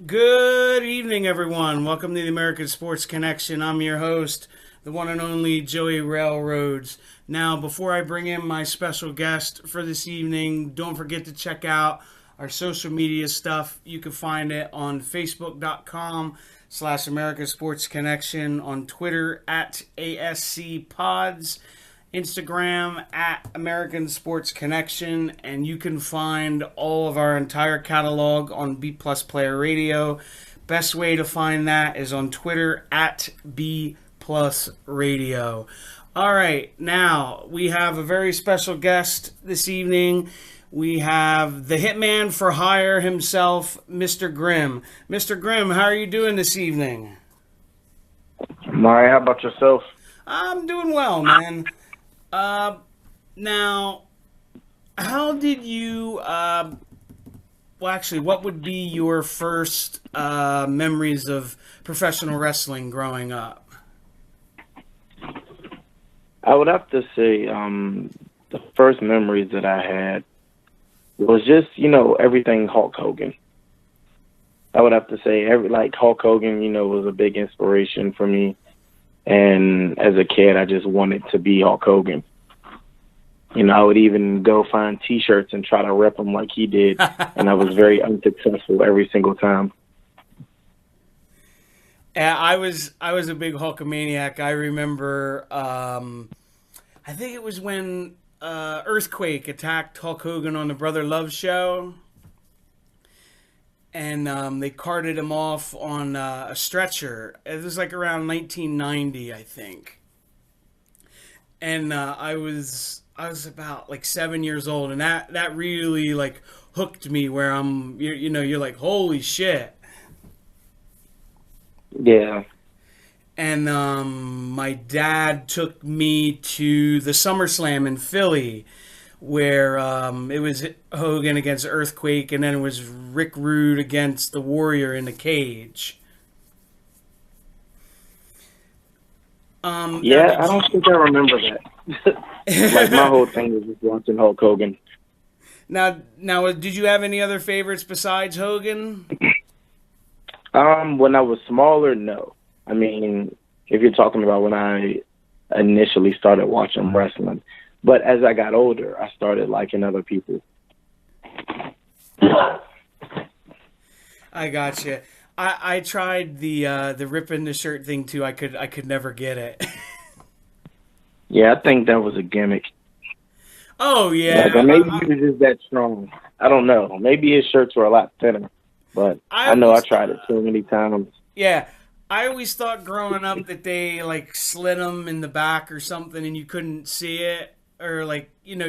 Good evening, everyone. Welcome to the American Sports Connection. I'm your host, the one and only Joey Railroads. Now, before I bring in my special guest for this evening, don't forget to check out our social media stuff. You can find it on Facebook.com/American Sports Connection, on Twitter at ASC Pods, Instagram at American Sports Connection, and you can find all of our entire catalog on B Plus Player Radio. Best way to find that is on Twitter at B Plus Radio. All right, now we have a very special guest this evening. We have the Hitman for hire himself, Mr. Grimm. Mr. Grimm, how are you doing this evening? Mari, how about yourself? I'm doing well, man. Now, how did you, well, actually, what would be your first memories of professional wrestling growing up? I would have to say the first memories that I had was just, everything Hulk Hogan. I would have to say Hulk Hogan, was a big inspiration for me. And as a kid, I just wanted to be Hulk Hogan. I would even go find T-shirts and try to rep them like he did. And I was very unsuccessful every single time. Yeah, I was a big Hulkamaniac. I remember, I think it was when Earthquake attacked Hulk Hogan on the Brother Love show. And they carted him off on a stretcher. It was like around 1990, I think. And I was about like 7 years old, and that really like hooked me. Where you're like, holy shit. Yeah. And my dad took me to the SummerSlam in Philly, where it was Hogan against Earthquake, and then it was Rick Rude against the Warrior in the cage. I don't think I remember that. My whole thing was just watching Hulk Hogan. Now, did you have any other favorites besides Hogan? When I was smaller, no. I mean, if you're talking about when I initially started watching wrestling. But as I got older, I started liking other people. I gotcha. I tried the ripping the shirt thing too. I could never get it. Yeah, I think that was a gimmick. Oh yeah. Maybe he was just that strong. I don't know. Maybe his shirts were a lot thinner. But I know I tried it too many times. Yeah. I always thought growing up that they like slit them in the back or something and you couldn't see it. Or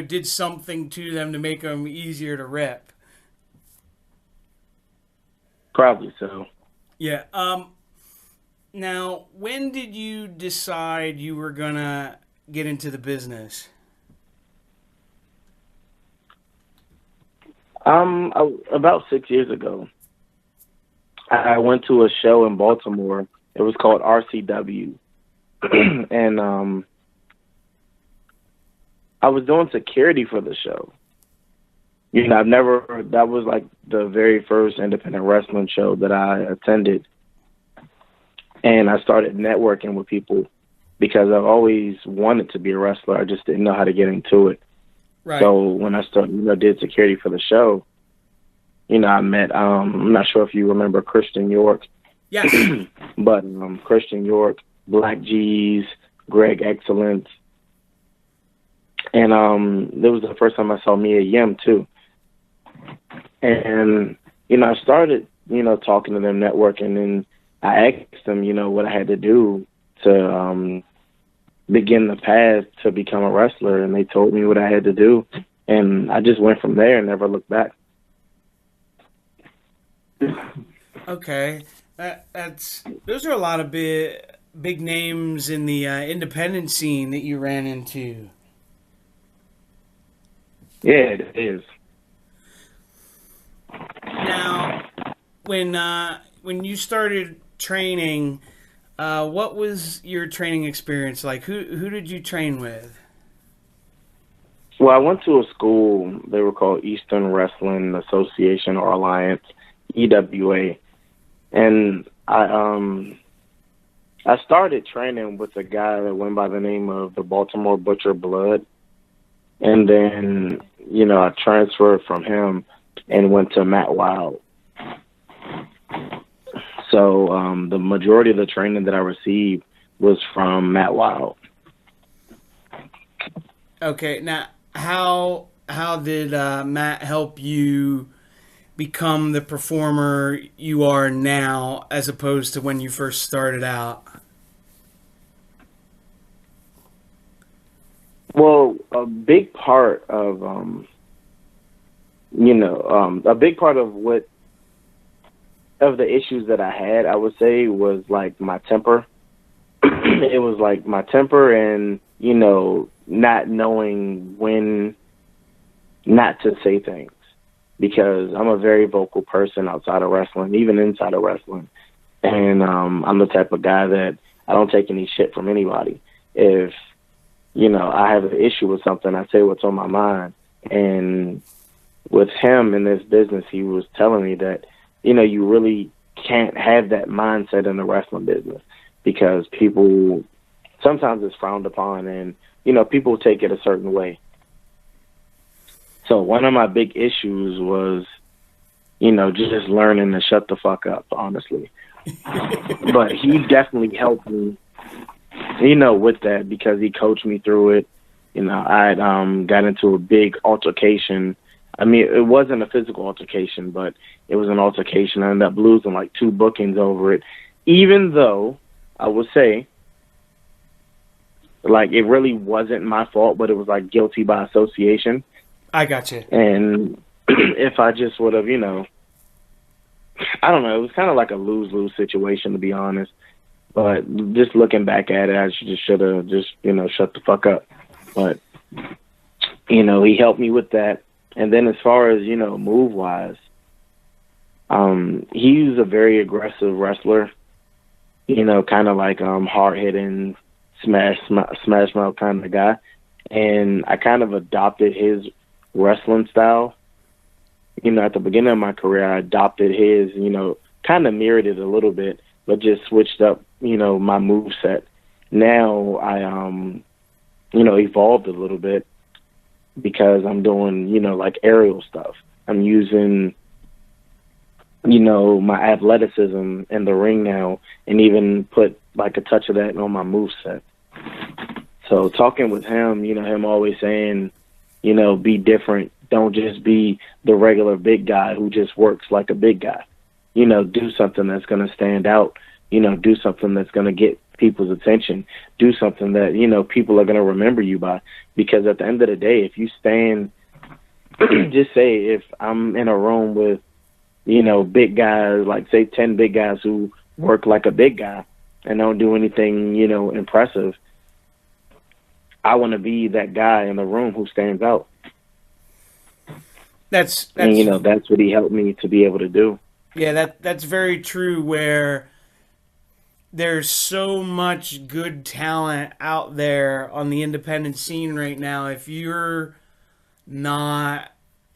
did something to them to make them easier to rip. Probably so. Yeah. Now, when did you decide you were gonna get into the business? About 6 years ago, I went to a show in Baltimore. It was called RCW, and I was doing security for the show. That was like the very first independent wrestling show that I attended. And I started networking with people because I've always wanted to be a wrestler. I just didn't know how to get into it. Right. So when I started, did security for the show, I met, I'm not sure if you remember Christian York. Yes. But Christian York, Black G's, Greg Excellence. And that was the first time I saw Mia Yim, too. And, I started, talking to them, networking, and I asked them, what I had to do to begin the path to become a wrestler, and they told me what I had to do, and I just went from there and never looked back. Okay, that's those are a lot of big names in the independent scene that you ran into. Yeah, it is. Now, when you started training, what was your training experience like? Who did you train with? Well, I went to a school. They were called Eastern Wrestling Association or Alliance, EWA, and I started training with a guy that went by the name of the Baltimore Butcher Blood, and then I transferred from him and went to Matt Wild. So the majority of the training that I received was from Matt Wild. Okay, now how did Matt help you become the performer you are now, as opposed to when you first started out? Well, a big part of a big part of what of the issues that I had, I would say, was like my temper. It was like my temper and, not knowing when not to say things, because I'm a very vocal person outside of wrestling, even inside of wrestling. And I'm the type of guy that I don't take any shit from anybody. If, I have an issue with something, I say what's on my mind. And with him in this business, he was telling me that, you really can't have that mindset in the wrestling business, because people, sometimes it's frowned upon, and, people take it a certain way. So one of my big issues was, just learning to shut the fuck up, honestly. But he definitely helped me, with that, because he coached me through it. I got into a big altercation. I mean, it wasn't a physical altercation, but it was an altercation. I ended up losing like 2 bookings over it, even though I would say, like, it really wasn't my fault, but it was like guilty by association. I got you. And if I just would have, I don't know, it was kind of like a lose-lose situation, to be honest. But just looking back at it, I should have just, shut the fuck up. But, he helped me with that. And then as far as, move-wise, he's a very aggressive wrestler, kind of like hard-hitting, smash mouth kind of guy. And I kind of adopted his wrestling style. At the beginning of my career, I adopted his, kind of mirrored it a little bit, but just switched up, my move set. Now I, evolved a little bit, because I'm doing, like aerial stuff. I'm using, my athleticism in the ring now, and even put like a touch of that on my move set. So talking with him, him always saying, be different. Don't just be the regular big guy who just works like a big guy. Do something that's going to stand out. Do something that's going to get people's attention. Do something that, people are going to remember you by. Because at the end of the day, if you stand, just say if I'm in a room with, big guys, like say 10 big guys who work like a big guy and don't do anything, impressive, I want to be that guy in the room who stands out. That's and, that's what he helped me to be able to do. Yeah, that's very true, where there's so much good talent out there on the independent scene right now. If you're not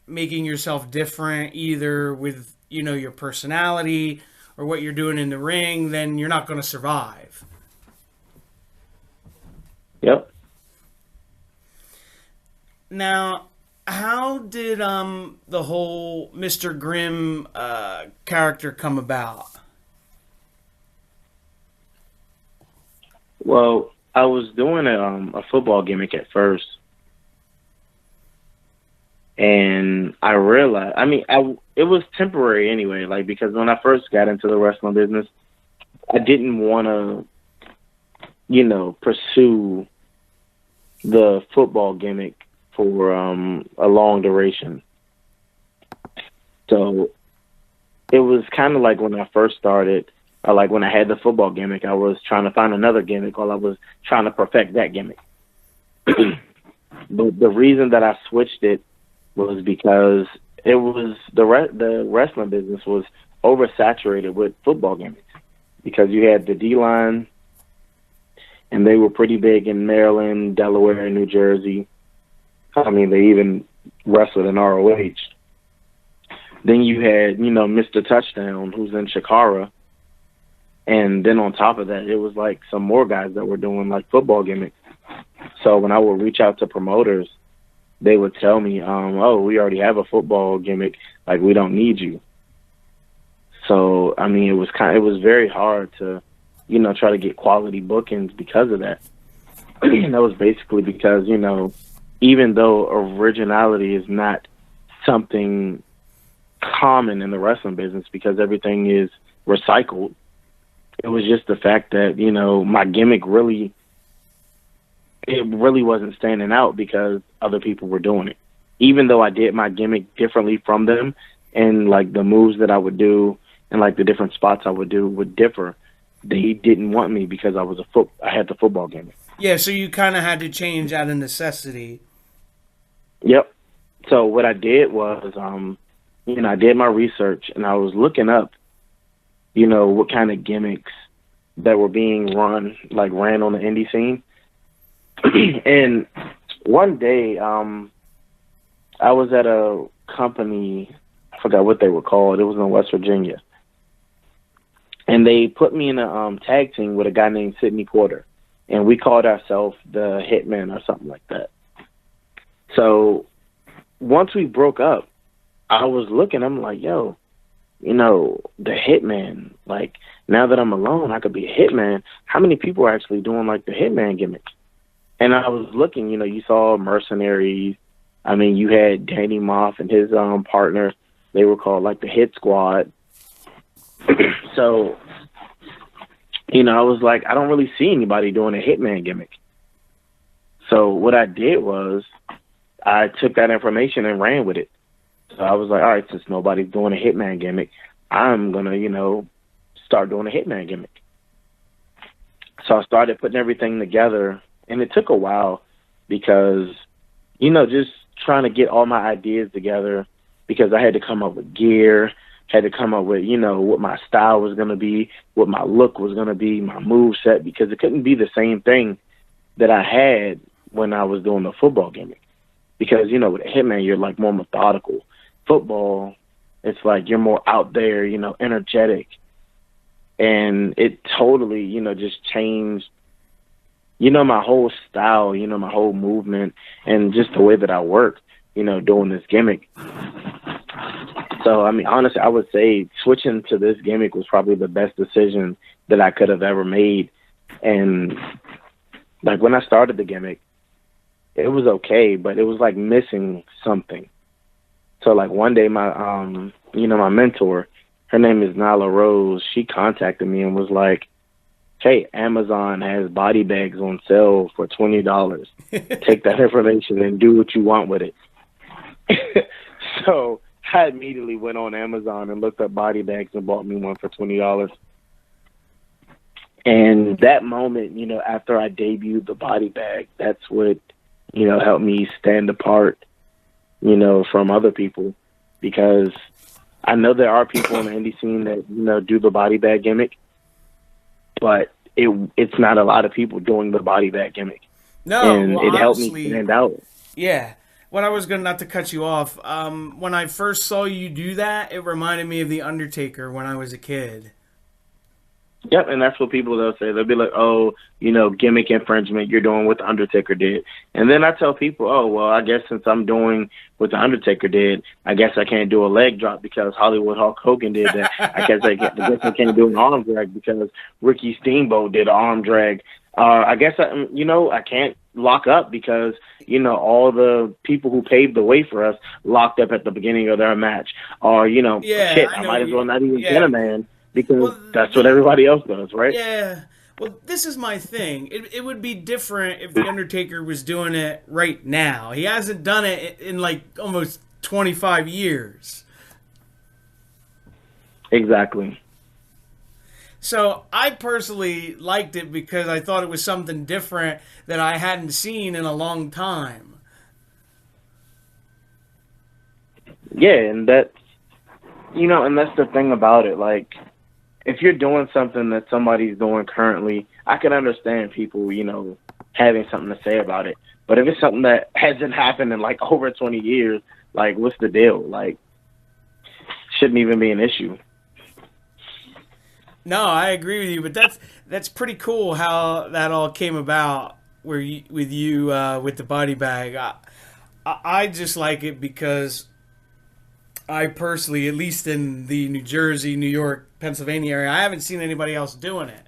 making yourself different, either with, your personality or what you're doing in the ring, then you're not going to survive. Yep. Now, how did the whole Mr. Grimm character come about? Well, I was doing a football gimmick at first, and I realized, it was temporary anyway, like, because when I first got into the wrestling business, I didn't want to, pursue the football gimmick for a long duration. So it was kind of like when I first started, or like when I had the football gimmick, I was trying to find another gimmick while I was trying to perfect that gimmick. But the reason that I switched it was because it was the wrestling business was oversaturated with football gimmicks, because you had the D-line, and they were pretty big in Maryland, Delaware, and New Jersey. I mean, they even wrestled in ROH. Then you had, Mr. Touchdown, who's in Shakara. And then on top of that, it was like some more guys that were doing like football gimmicks. So when I would reach out to promoters, they would tell me, oh, we already have a football gimmick. Like, we don't need you. So, I mean, it was very hard to, try to get quality bookings because of that. And that was basically because, even though originality is not something common in the wrestling business because everything is recycled, it was just the fact that, my gimmick really wasn't standing out because other people were doing it. Even though I did my gimmick differently from them, and like the moves that I would do and like the different spots I would do would differ, they didn't want me because I had the football gimmick. Yeah, so you kind of had to change out of necessity. Yep. So what I did was, I did my research and I was looking up, what kind of gimmicks that were being ran on the indie scene. And one day, I was at a company, I forgot what they were called. It was in West Virginia. And they put me in a tag team with a guy named Sidney Porter. And we called ourselves the Hitman or something like that. So once we broke up, I was looking, I'm like, yo, the Hitman, like, now that I'm alone, I could be a Hitman. How many people are actually doing like the Hitman gimmick? And I was looking, you saw Mercenaries. I mean, you had Danny Moff and his partner. They were called like the Hit Squad. So, I was like, I don't really see anybody doing a Hitman gimmick. So what I did was I took that information and ran with it. So I was like, all right, since nobody's doing a Hitman gimmick, I'm going to, start doing a Hitman gimmick. So I started putting everything together, and it took a while because, just trying to get all my ideas together, because I had to come up with gear, had to come up with, what my style was going to be, what my look was going to be, my move set, because it couldn't be the same thing that I had when I was doing the football gimmick. Because, with a Hitman, you're like more methodical. Football, it's like you're more out there, energetic. And it totally, just changed, my whole style, my whole movement, and just the way that I work, doing this gimmick. So, I mean, honestly, I would say switching to this gimmick was probably the best decision that I could have ever made. And, like, when I started the gimmick, it was okay, but it was, like, missing something. So, like, one day my, my mentor, her name is Nala Rose, she contacted me and was like, hey, Amazon has body bags on sale for $20. Take that information and do what you want with it. So I immediately went on Amazon and looked up body bags and bought me one for $20. And that moment, after I debuted the body bag, that's what, helped me stand apart, from other people. Because I know there are people in the indie scene that, do the body bag gimmick, but it's not a lot of people doing the body bag gimmick. No, and well, it helped honestly, me stand out. Yeah. What I was going to, not to cut you off, when I first saw you do that, it reminded me of The Undertaker when I was a kid. Yep, and that's what people, they'll say. They'll be like, oh, gimmick infringement, you're doing what The Undertaker did. And then I tell people, oh, well, I guess since I'm doing what The Undertaker did, I guess I can't do a leg drop because Hollywood Hulk Hogan did that. I guess I can't do an arm drag because Ricky Steamboat did an arm drag. I guess, I can't lock up because, all the people who paved the way for us locked up at the beginning of their match. Or, I might as well not even get a man. because Well, that's what everybody else does, right? yeah. Well, this is my thing. It would be different if the Undertaker was doing it right now. He hasn't done it in like almost 25 years. Exactly. So I personally liked it because I thought it was something different that I hadn't seen in a long time. Yeah, and that's and that's the thing about it. Like, if you're doing something that somebody's doing currently, I can understand people, having something to say about it. But if it's something that hasn't happened in like over 20 years, like, what's the deal? Like, shouldn't even be an issue. No, I agree with you, but that's pretty cool how that all came about. Where you, with you with the body bag, I just like it because I personally, at least in the New Jersey, New York, Pennsylvania area, I haven't seen anybody else doing it.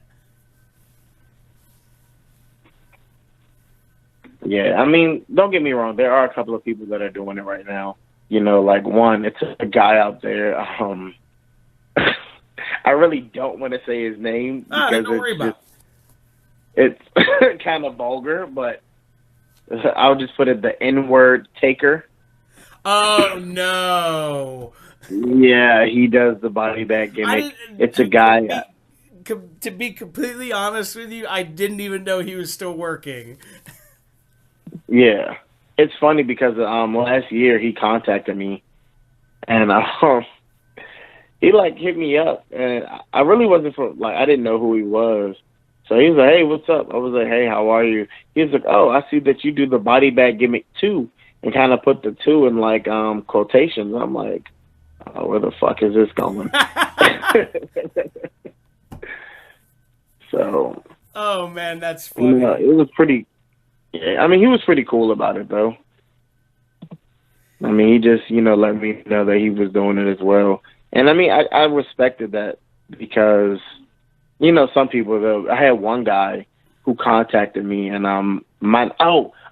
Yeah, I mean, don't get me wrong. There are a couple of people that are doing it right now. Like one, it's a guy out there. I really don't want to say his name Ah, because don't worry about it's kind of vulgar, but I'll just put it the N-word taker. Oh no! Yeah, he does the body bag I gimmick. didn't. It's a guy. To be completely honest with you, I didn't even know he was still working. Yeah, it's funny because last year he contacted me and he like hit me up and I really wasn't I didn't know who he was. So he was like, "Hey, what's up?" I was like, "Hey, how are you?" He was like, "Oh, I see that you do the body bag gimmick too," and kind of put the two in like quotations. I'm like, "Oh, where the fuck is this going?" So, Oh man, that's funny. it was pretty. Yeah, I mean, he was pretty cool about it though. I mean, he just let me know that he was doing it as well, and I mean, I respected that because some people though. I had one guy who contacted me, and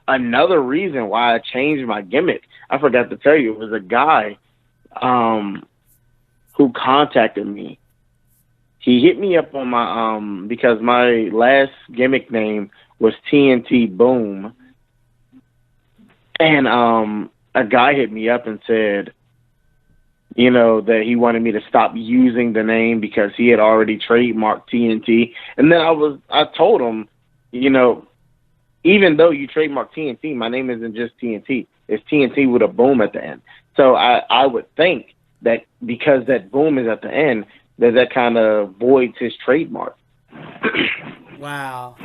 another reason why I changed my gimmick. I forgot to tell you, it was a guy who contacted me. He hit me up on my because my last gimmick name was TNT Boom, and a guy hit me up and said, that he wanted me to stop using the name because he had already trademarked TNT. And then I told him, even though you trademarked TNT, my name isn't just TNT. It's TNT with a boom at the end. So I would think that because that boom is at the end, that kind of voids his trademark. Wow.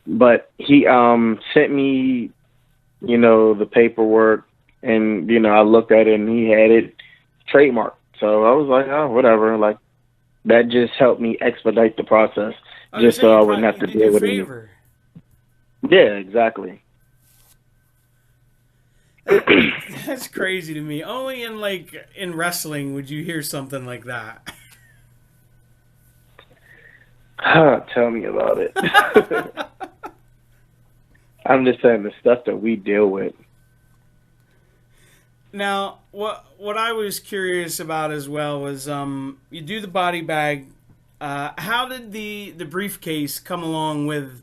But he sent me, the paperwork, and I looked at it and he had it trademarked. So I was like, oh, whatever. Like, that just helped me expedite the process, just so I wouldn't have to deal with it. Yeah, exactly. That's crazy to me. Only in wrestling would you hear something like that. Tell me about it. I'm just saying the stuff that we deal with. Now, what I was curious about as well was you do the body bag. How did the briefcase come along with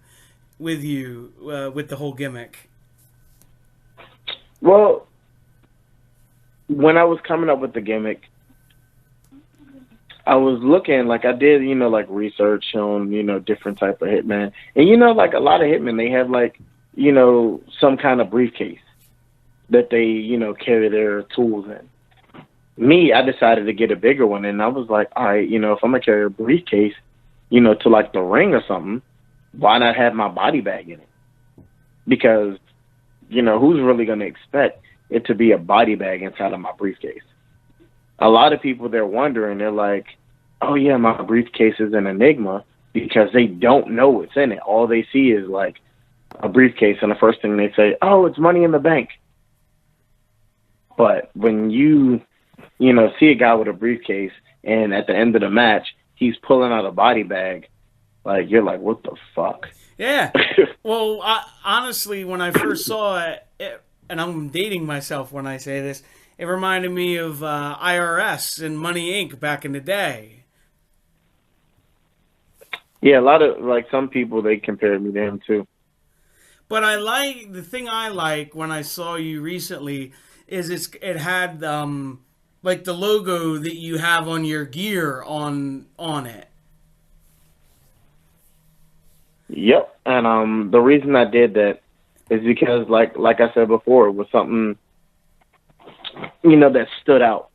you with the whole gimmick? Well, when I was coming up with the gimmick, I was looking, like I did, research on, different type of hitman. And, like a lot of hitmen, they have some kind of briefcase that they, carry their tools in. Me, I decided to get a bigger one, and I was like, all right, if I'm going to carry a briefcase, to like the ring or something, why not have my body bag in it? Because, who's really going to expect it to be a body bag inside of my briefcase? A lot of people, they're wondering, they're like, oh yeah, my briefcase is an enigma because they don't know what's in it. All they see is like a briefcase, and the first thing they say, oh, it's money in the bank. But when you see a guy with a briefcase and at the end of the match, he's pulling out a body bag, like, you're like, what the fuck? Yeah. Well, honestly, when I first saw it, and I'm dating myself when I say this, it reminded me of IRS and Money Inc. back in the day. Yeah, a lot of like some people they compared me to him too. But the thing I like when I saw you recently is it had like the logo that you have on your gear on it. Yep. And the reason I did that is because like I said before, it was something that stood out.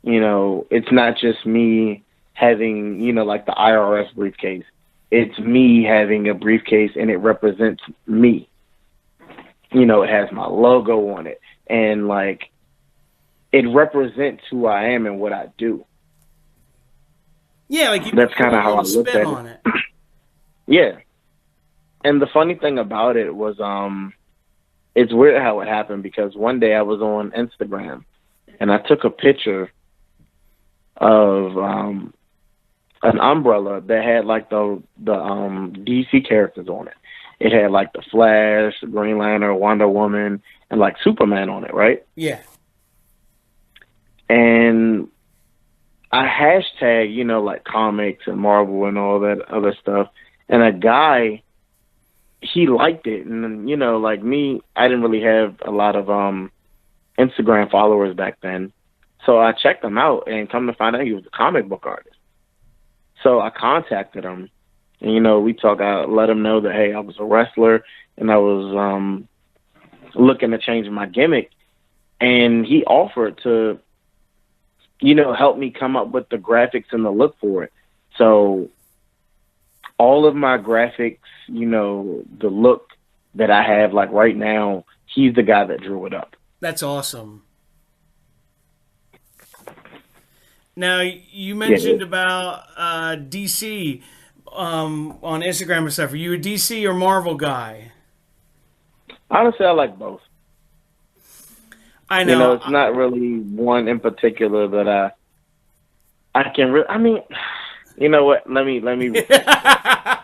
It's not just me having, like the IRS briefcase. It's me having a briefcase and it represents me. It has my logo on it and like it represents who I am and what I do. Yeah, like you That's put kind a of how I little looked spin at it. on it. Yeah. And the funny thing about it was it's weird how it happened because one day I was on Instagram and I took a picture of an umbrella that had like the DC characters on it. It had like the Flash, Green Lantern, Wonder Woman, and like Superman on it, right? Yeah. And I hashtag, like comics and Marvel and all that other stuff. And a guy, he liked it. And, like me, I didn't really have a lot of Instagram followers back then. So I checked him out and come to find out he was a comic book artist. So I contacted him and, we talked, I let him know that, hey, I was a wrestler and I was looking to change my gimmick. And he offered to, help me come up with the graphics and the look for it. So all of my graphics, the look that I have like right now, he's the guy that drew it up. That's awesome. Now, you mentioned about DC on Instagram and stuff. Are you a DC or Marvel guy? Honestly, I like both. I know. It's not really one in particular that I can really. I mean, you know what? Let me. I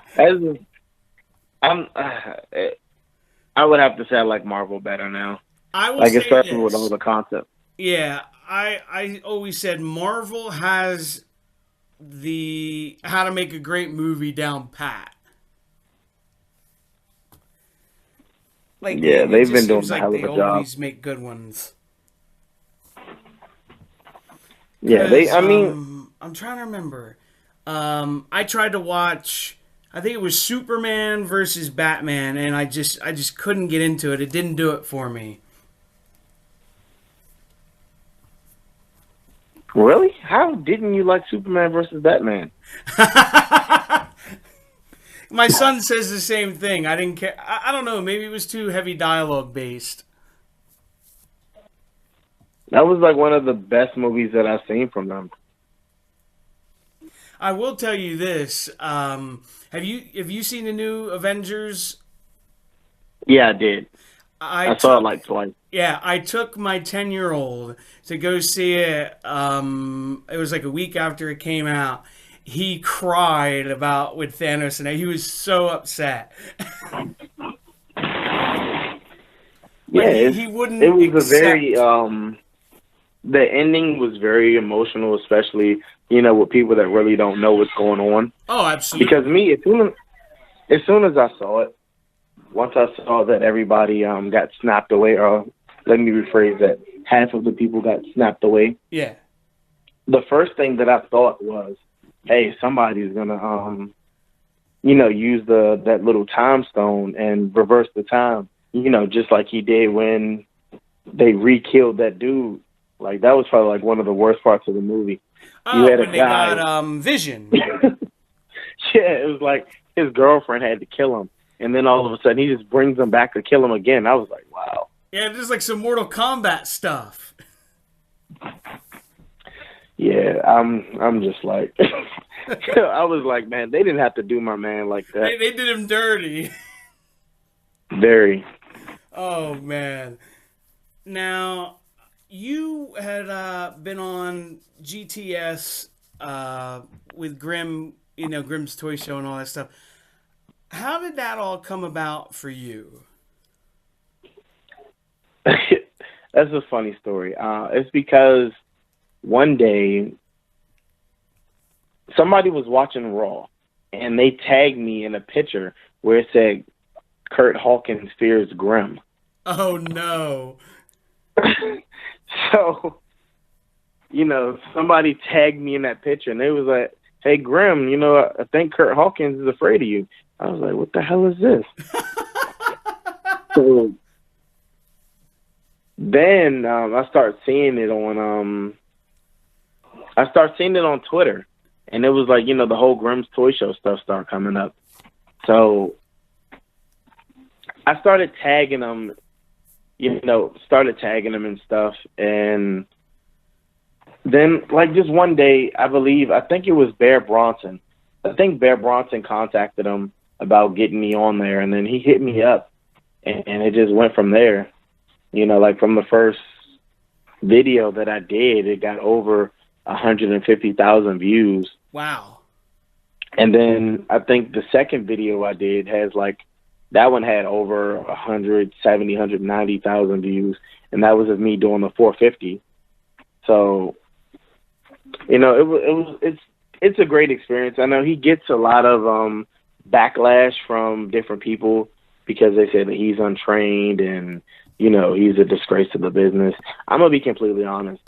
would have to say I like Marvel better now. I will like, say especially this. with all the concepts. Yeah, I always said Marvel has the how to make a great movie down pat. Like, Yeah, it they've just been doing seems a like hell of they a job. always make good ones. Yeah, I'm trying to remember. I tried to watch. I think it was Superman versus Batman, and I just couldn't get into it. It didn't do it for me. Really? How didn't you like Superman versus Batman? My son says the same thing. I didn't care. I don't know. Maybe it was too heavy dialogue based. That was like one of the best movies that I've seen from them. I will tell you this. Have you seen the new Avengers? Yeah, I did. I saw it like twice. Yeah, I took my 10-year-old to go see it. It was like a week after it came out. He cried about with Thanos, and he was so upset. Yeah, he wouldn't. It was accept. a very the ending was very emotional, especially with people that really don't know what's going on. Oh, absolutely. Because me, as soon as I saw it, once I saw that everybody got snapped away, or let me rephrase that, half of the people got snapped away. Yeah. The first thing that I thought was, hey, somebody's gonna use that little time stone and reverse the time. Just like he did when they re-killed that dude. Like, that was probably like one of the worst parts of the movie. Oh, when they got Vision. Yeah, it was like his girlfriend had to kill him. And then all of a sudden, he just brings them back to kill him again. I was like, wow. Yeah, just like some Mortal Kombat stuff. Yeah, I'm just like, I was like, man, they didn't have to do my man like that. They did him dirty. Very. Oh, man. Now, you had been on GTS with Grimm, Grimm's Toy Show and all that stuff. How did that all come about for you? That's a funny story. It's because one day somebody was watching Raw, and they tagged me in a picture where it said Kurt Hawkins fears Grimm. Oh no. So, somebody tagged me in that picture, and they was like, "Hey, Grimm, I think Kurt Hawkins is afraid of you." I was like, "What the hell is this?" So then I start seeing it on Twitter, and it was like the whole Grimm's Toy Show stuff started coming up. So I started tagging him, and stuff, and then like just one day, I think it was Bear Bronson. I think Bear Bronson contacted him about getting me on there, and then he hit me up, and it just went from there. Like from the first video that I did, it got over 150,000 views. Wow. And then I think the second video I did that one had over 170, 190,000 views, and that was of me doing the 450. So, it's a great experience. I know he gets a lot of backlash from different people because they say that he's untrained and he's a disgrace to the business. I'm gonna be completely honest.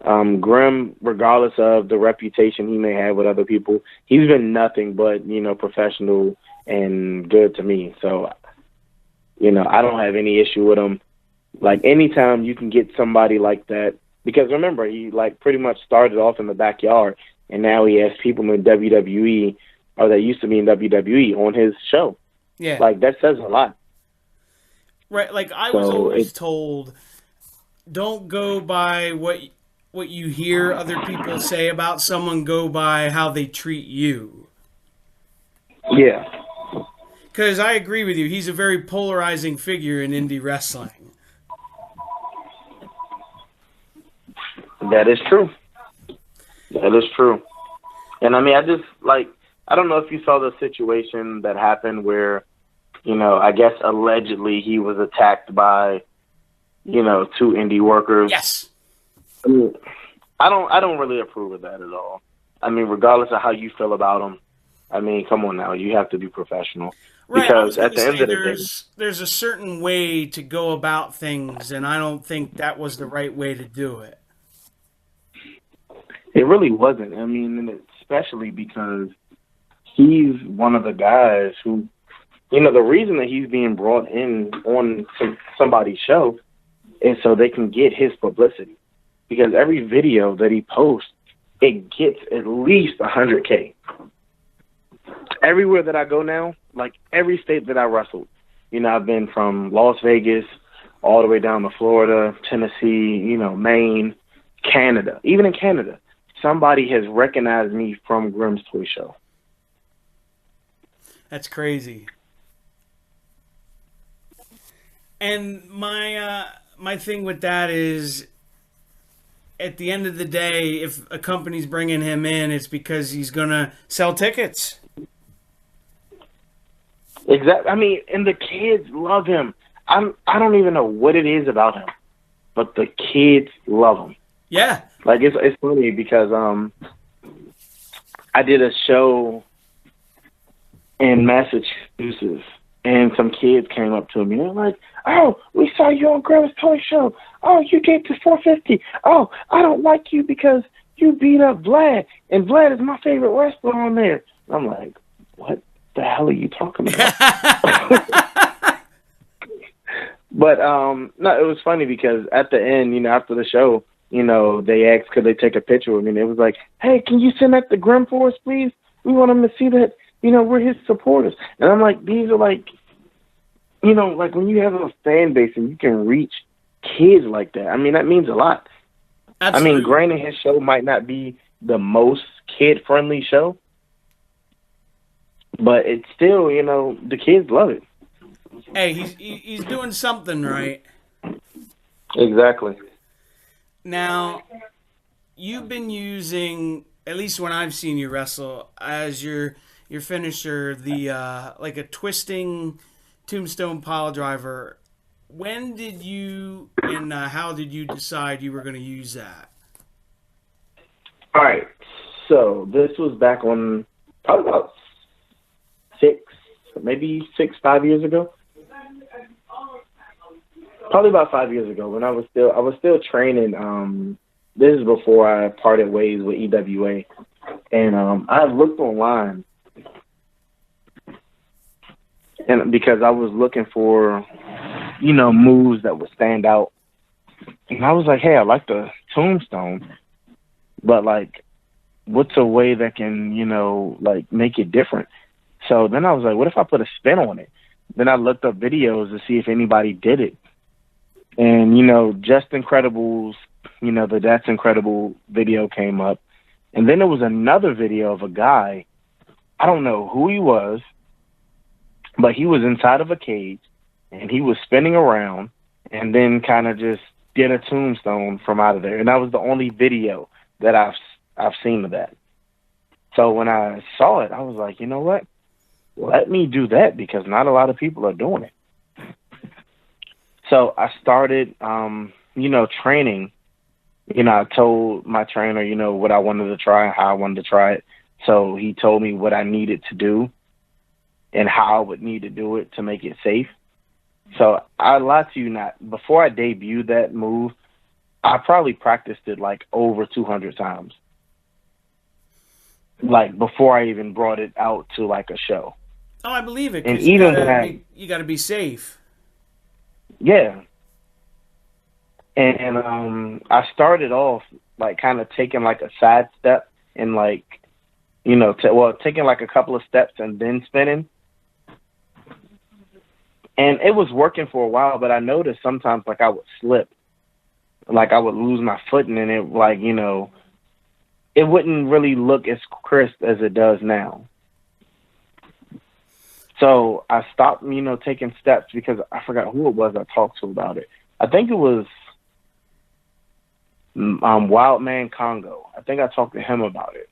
Grimm, regardless of the reputation he may have with other people, he's been nothing but professional and good to me. So, I don't have any issue with him. Like, anytime you can get somebody like that, because remember, he pretty much started off in the backyard, and now he has people in WWE, or that used to be in WWE, on his show. Yeah. That says a lot. Right, I was always told, don't go by what you hear other people say about someone, go by how they treat you. Yeah. Because I agree with you, he's a very polarizing figure in indie wrestling. That is true. That is true. And I mean, I don't know if you saw the situation that happened where, I guess allegedly he was attacked by, two indie workers. Yes. I mean, I don't really approve of that at all. I mean, regardless of how you feel about them, I mean, come on now, you have to be professional. Right. Because at the end of the day, there's a certain way to go about things, and I don't think that was the right way to do it. It really wasn't. I mean, and especially because he's one of the guys who, the reason that he's being brought in on somebody's show is so they can get his publicity. Because every video that he posts, it gets at least 100K. Everywhere that I go now, every state that I wrestled, I've been from Las Vegas all the way down to Florida, Tennessee, Maine, Canada. Even in Canada, somebody has recognized me from Grimm's Toy Show. That's crazy. And my thing with that is, at the end of the day, if a company's bringing him in, it's because he's going to sell tickets. Exactly. I mean, and the kids love him. I don't even know what it is about him, but the kids love him. Yeah. It's funny because I did a show in Massachusetts, and some kids came up to me and they're like, "Oh, we saw you on Grimm's Toy Show. Oh, you gave to 450. Oh, I don't like you because you beat up Vlad, and Vlad is my favorite wrestler on there." I'm like, what the hell are you talking about? But no, it was funny because at the end, after the show, they asked could they take a picture with me, and it was like, "Hey, can you send that to Grimm for us, please? We want them to see that, we're his supporters." And I'm like, these are when you have a fan base and you can reach kids like that, I mean, that means a lot. Absolutely. I mean, granted, his show might not be the most kid-friendly show, but it's still, the kids love it. Hey, he's doing something right. Exactly. Now, you've been using, at least when I've seen you wrestle, as your finisher, the a twisting tombstone pile driver. When did you and how did you decide you were going to use that? All right. So this was back on probably about 5 years ago. Probably about 5 years ago when I was still training. This is before I parted ways with EWA, and I looked online, and because I was looking for, moves that would stand out, and I was like, hey, I like the tombstone, but like, what's a way that can, like make it different? So then I was like, what if I put a spin on it? Then I looked up videos to see if anybody did it. And, Just Incredible's, the That's Incredible video came up. And then there was another video of a guy, I don't know who he was, but he was inside of a cage and he was spinning around and then kind of just did a tombstone from out of there. And that was the only video that I've seen of that. So when I saw it, I was like, you know what? Let me do that because not a lot of people are doing it. So I started, training. I told my trainer, what I wanted to try, how I wanted to try it. So he told me what I needed to do and how I would need to do it to make it safe. So I lie to you not. Before I debuted that move, I probably practiced it like over 200 times. Like before I even brought it out to like a show. Oh, I believe it. And even you got to be safe. Yeah. And I started off like kind of taking like a side step and like, taking like a couple of steps and then spinning. And it was working for a while, but I noticed sometimes like I would slip, like I would lose my footing, and it like, it wouldn't really look as crisp as it does now. So I stopped, taking steps because I forgot who it was I talked to about it. I think it was Wildman Congo. I think I talked to him about it.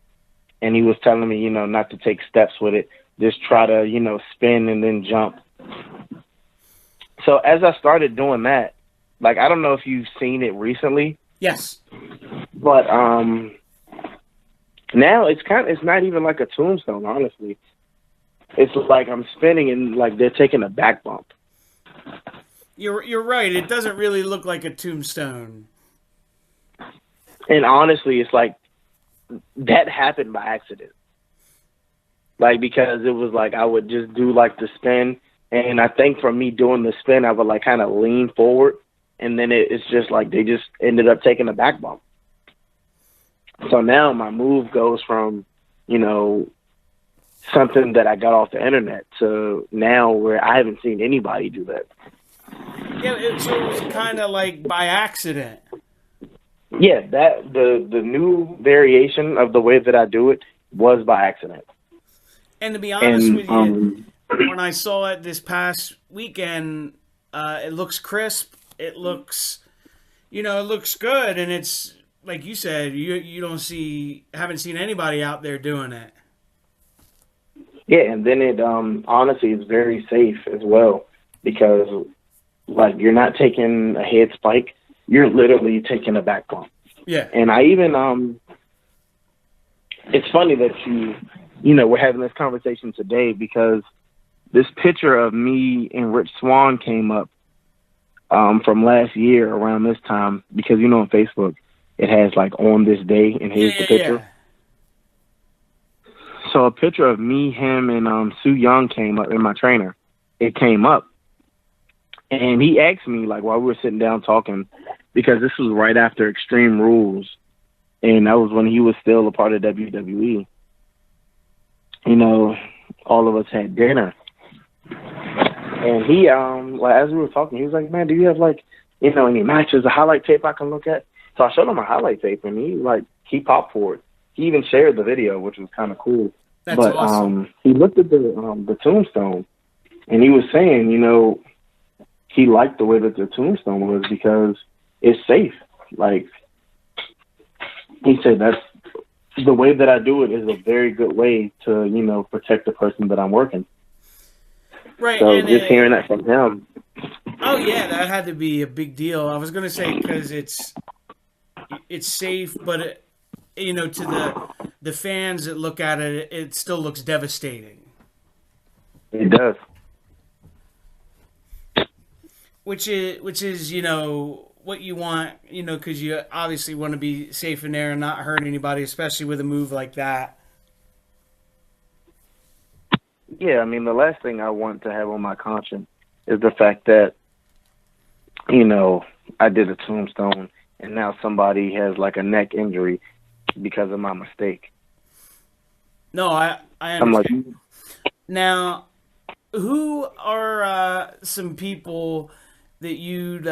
And he was telling me, not to take steps with it. Just try to, spin and then jump. So as I started doing that, like, I don't know if you've seen it recently. Yes. But now it's not even like a tombstone, honestly. It's like I'm spinning and like they're taking a back bump. You're right. It doesn't really look like a tombstone. And honestly, it's like that happened by accident. Like, because it was like I would just do like the spin, and I think from me doing the spin, I would like kind of lean forward, and then it's just like they just ended up taking a back bump. So now my move goes from, something that I got off the internet to now where I haven't seen anybody do that. Yeah, so it was kind of like by accident. Yeah, that the new variation of the way that I do it was by accident. And to be honest with you, when I saw it this past weekend, it looks crisp. It looks, it looks good, and it's like you said, you haven't seen anybody out there doing it. Yeah, and then it honestly is very safe as well because like you're not taking a head spike, you're literally taking a back bump. Yeah. And I even it's funny that we're having this conversation today because this picture of me and Rich Swann came up from last year around this time because on Facebook it has like on this day and here's the picture. Yeah. So a picture of me, him, and Soo Young came up, and my trainer. It came up, and he asked me like while we were sitting down talking, because this was right after Extreme Rules, and that was when he was still a part of WWE. All of us had dinner, and he as we were talking, he was like, "Man, do you have like any matches, a highlight tape I can look at?" So I showed him a highlight tape, and he popped for it. He even shared the video, which was kind of cool. That's awesome. He looked at the tombstone, and he was saying, he liked the way that the tombstone was because it's safe. Like, he said that's the way that I do it is a very good way to, protect the person that I'm working. Right. So just hearing that from him. Oh, yeah, that had to be a big deal. I was going to say because it's safe, but to the fans that look at it, it still looks devastating. It does. Which is what you want, because you obviously want to be safe in there and not hurt anybody, especially with a move like that. Yeah, I mean, the last thing I want to have on my conscience is the fact that, I did a tombstone and now somebody has like a neck injury because of my mistake. No, I understand. I'm like, Now, who are some people that you'd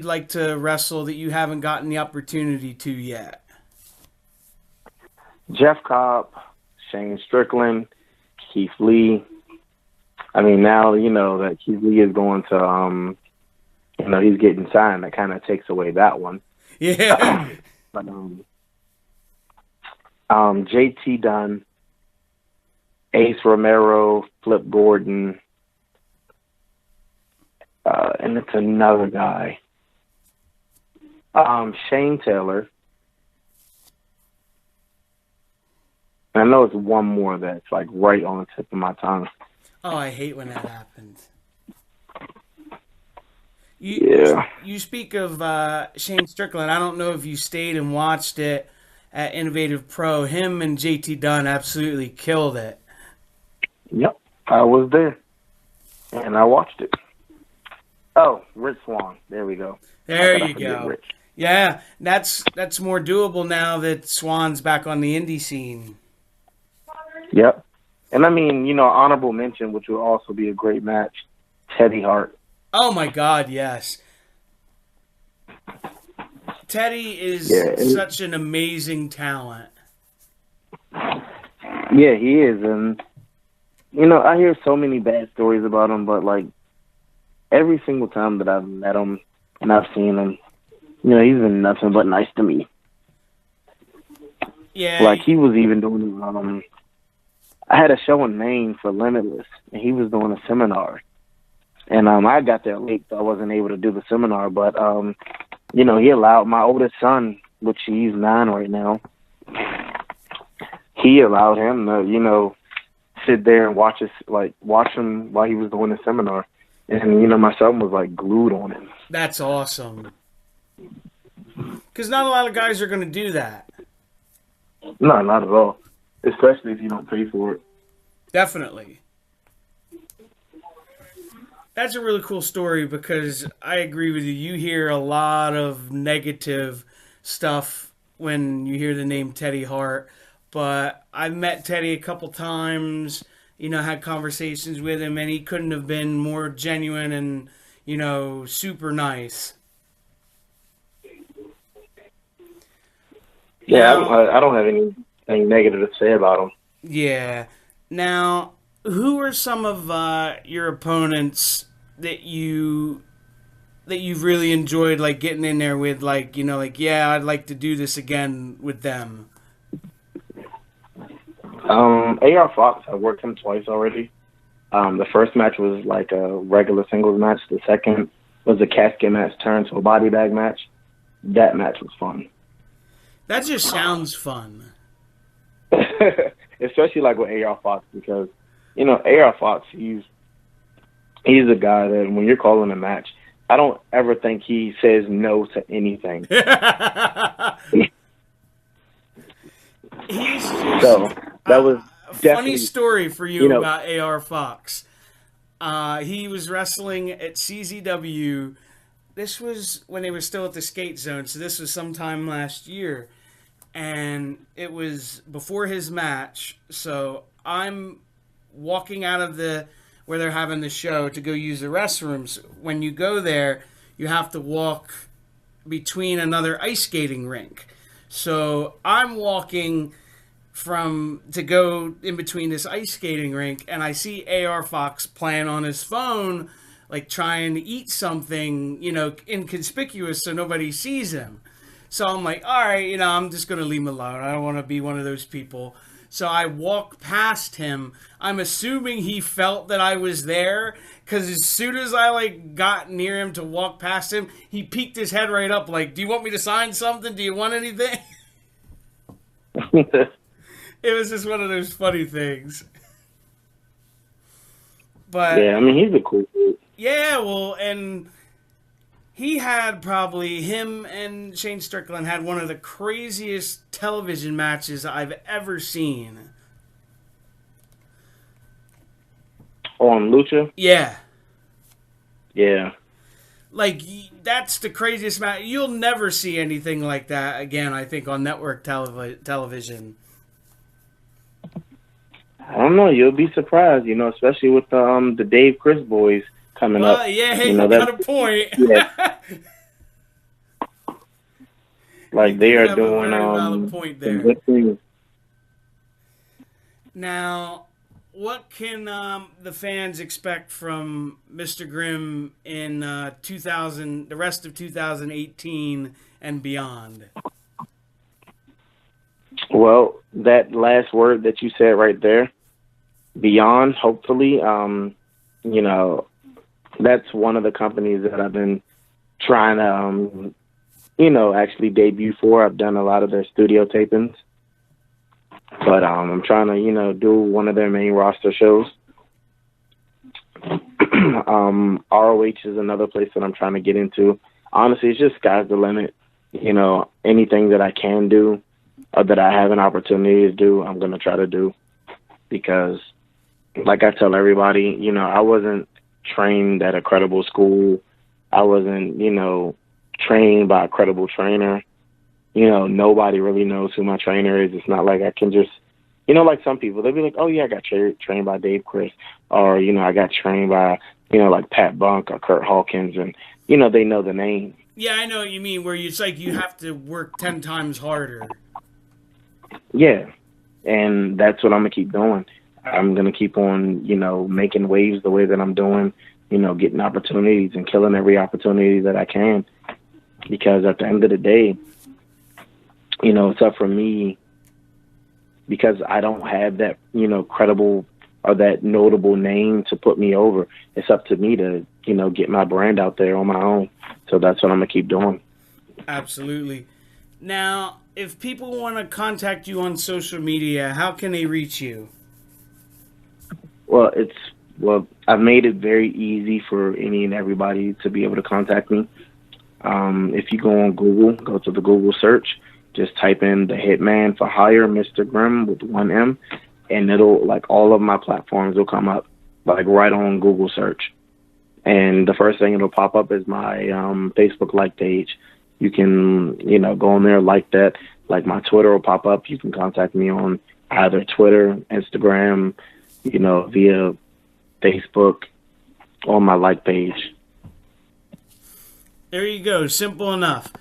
like to wrestle that you haven't gotten the opportunity to yet? Jeff Cobb, Shane Strickland, Keith Lee. I mean, now, that Keith Lee is going to, he's getting signed. That kind of takes away that one. Yeah. But JT Dunn, Ace Romero, Flip Gordon, and it's another guy. Shane Taylor. And I know it's one more that's like right on the tip of my tongue. Oh, I hate when that happens. You speak of Shane Strickland. I don't know if you stayed and watched it at Innovative Pro. Him and JT Dunn absolutely killed it. Yep, I was there, and I watched it. Oh, Rich Swann. There we go. There you go. Yeah, that's more doable now that Swann's back on the indie scene. Yep. And I mean, honorable mention, which will also be a great match, Teddy Hart. Oh, my God, yes. Teddy is such an amazing talent. Yeah, he is. And, I hear so many bad stories about him, but, like, every single time that I've met him and I've seen him, he's been nothing but nice to me. Yeah. Like, he was even doing, I had a show in Maine for Limitless, and he was doing a seminar. And I got there late, so I wasn't able to do the seminar. But, he allowed my oldest son, which he's 9 right now, he allowed him to, sit there and watch him while he was doing the seminar. And, my son was, like, glued on him. That's awesome. Because not a lot of guys are going to do that. No, not at all. Especially if you don't pay for it. Definitely. That's a really cool story because I agree with you. You hear a lot of negative stuff when you hear the name Teddy Hart. But I've met Teddy a couple times, had conversations with him, and he couldn't have been more genuine and, super nice. Yeah, I don't have anything negative to say about him. Yeah. Now, who are some of your opponents that you've really enjoyed, like, getting in there with, like, yeah, I'd like to do this again with them? A.R. Fox, I worked him twice already. The first match was like a regular singles match. The second was a casket match turned to a body bag match. That match was fun. That just sounds fun. Especially like with A.R. Fox because, A.R. Fox, he's a guy that when you're calling a match, I don't ever think he says no to anything. So that was funny story for you about A.R. Fox. He was wrestling at CZW. This was when they were still at the Skate Zone, so this was sometime last year. And it was before his match, so I'm walking out of where they're having the show to go use the restrooms. When you go there, you have to walk between another ice skating rink. So I'm walking to go in between this ice skating rink, and I see A.R. Fox playing on his phone, like trying to eat something, inconspicuous so nobody sees him. So I'm like, all right, I'm just going to leave him alone. I don't want to be one of those people. So I walk past him. I'm assuming he felt that I was there because as soon as I got near him to walk past him, he peeked his head right up like, do you want me to sign something? Do you want anything? It was just one of those funny things. But Yeah, I mean, he's a cool dude. yeah, well, and he had probably him and Shane Strickland had one of the craziest television matches I've ever seen. On Lucha? Yeah. Yeah. Like, that's the craziest match. You'll never see anything like that again, I think, on network television. I don't know. You'll be surprised, especially with the Dave Chris boys coming up. Well, yeah, hey, You you know got that. a point. Yeah. Like they You are have a doing very valid point some there. good things. Now, what can the fans expect from Mr. Grimm in 2000, the rest of 2018 and beyond? Well, that last word that you said right there, beyond, hopefully, that's one of the companies that I've been trying to, actually debut for. I've done a lot of their studio tapings, but I'm trying to, do one of their main roster shows. ROH is another place that I'm trying to get into. Honestly, it's just sky's the limit. Anything that I can do or that I have an opportunity to do, I'm going to try to do. Because, like I tell everybody, I wasn't trained at a credible school. I wasn't, trained by a credible trainer. Nobody really knows who my trainer is. It's not like I can just, like some people, they'll be like, oh, yeah, I got trained by Dave Chris. Or, I got trained by, like Pat Bunk or Kurt Hawkins. And, they know the name. Yeah, I know what you mean, where it's like you have to work 10 times harder. Yeah. And that's what I'm going to keep doing. I'm going to keep on, making waves the way that I'm doing, getting opportunities and killing every opportunity that I can. Because at the end of the day, it's up for me because I don't have that, credible or that notable name to put me over. It's up to me to, get my brand out there on my own. So that's what I'm going to keep doing. Absolutely. Now, if people want to contact you on social media, how can they reach you? Well, I've made it very easy for any and everybody to be able to contact me. If you go on Google, go to the Google search, just type in the Hitman for Hire, Mr. Grimm with 1 M, and it'll, like, all of my platforms will come up, like, right on Google search. And the first thing it'll pop up is my Facebook like page. You can, go on there, like that. Like, my Twitter will pop up. You can contact me on either Twitter, Instagram, via Facebook, on my like page. There you go. Simple enough.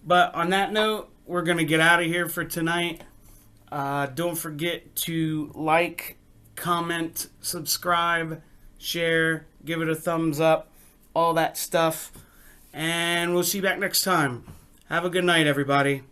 But on that note, we're going to get out of here for tonight. Don't forget to like, comment, subscribe, share, give it a thumbs up, all that stuff. And we'll see you back next time. Have a good night, everybody.